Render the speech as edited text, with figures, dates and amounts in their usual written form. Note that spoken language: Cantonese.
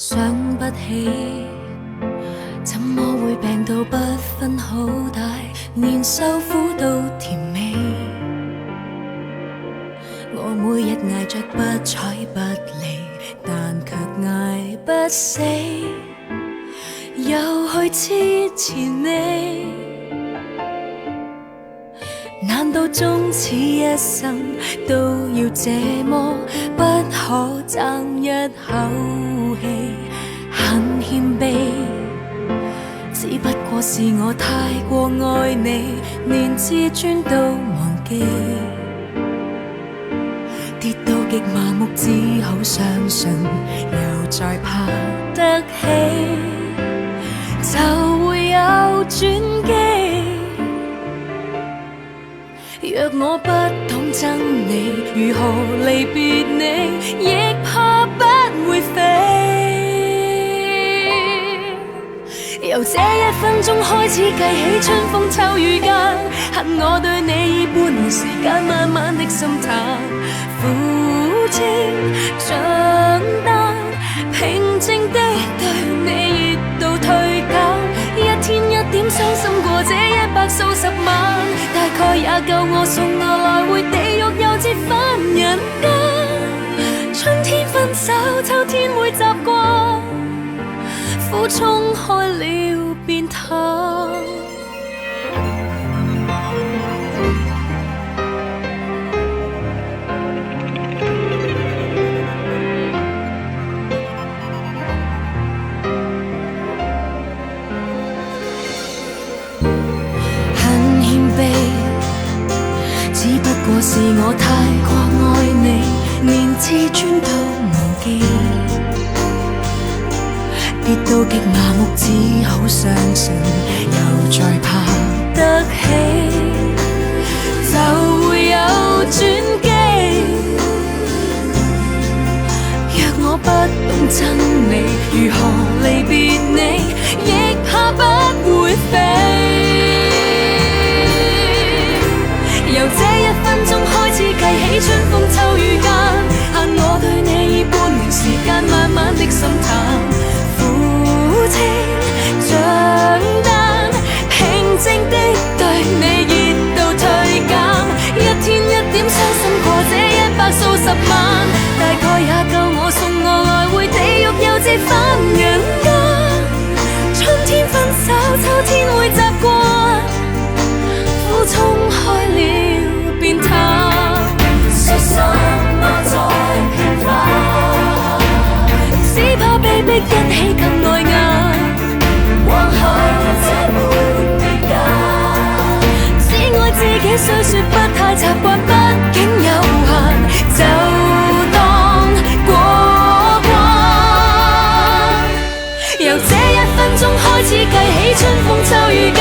想不起，怎麼會病到不分好歹，連受苦都甜美。我每日捱着不睬不理，但卻捱不死，又去痴纏你。難道終此一生都要這麼不可爭一口氣？很謙卑，只不過是我太過愛你，連自尊都忘記。跌到極麻木，只好相信，又再爬得起，就會有轉機。若我不懂憎你，如何離別你，亦怕不會飛。由這一分鐘開始計起，春風秋雨間，恨我對你以半年時間慢慢的心淡，負情長大，平靜的對你熱度退減，一天一點傷心過這100數十萬，大概也夠我送我來回地獄，又折返人間。春天分手，秋天會習慣，苦衝開了便淡。很謙卑，只不過是我太過愛你，連自尊都忘記。跌到極麻木，只好相信，又再爬得起，就會有轉機。若我不懂憎你，如何離別你，亦怕不會飛。由這一分鐘開始計起，春風秋雨間，恨我對你以半年時間慢慢的心淡。情長單，平靜的對你熱度退減，一天一點傷心過這100數十萬，大概也夠我送我來回地獄，又折返人間。春天分手，秋天會習慣，苦衝開了便淡。說什麼再平凡，只怕被逼一起更礙眼。或許這沒別解，只愛自己雖說不太習慣，畢竟有限，就當過關。由這一分鐘開始計起，春風秋雨間，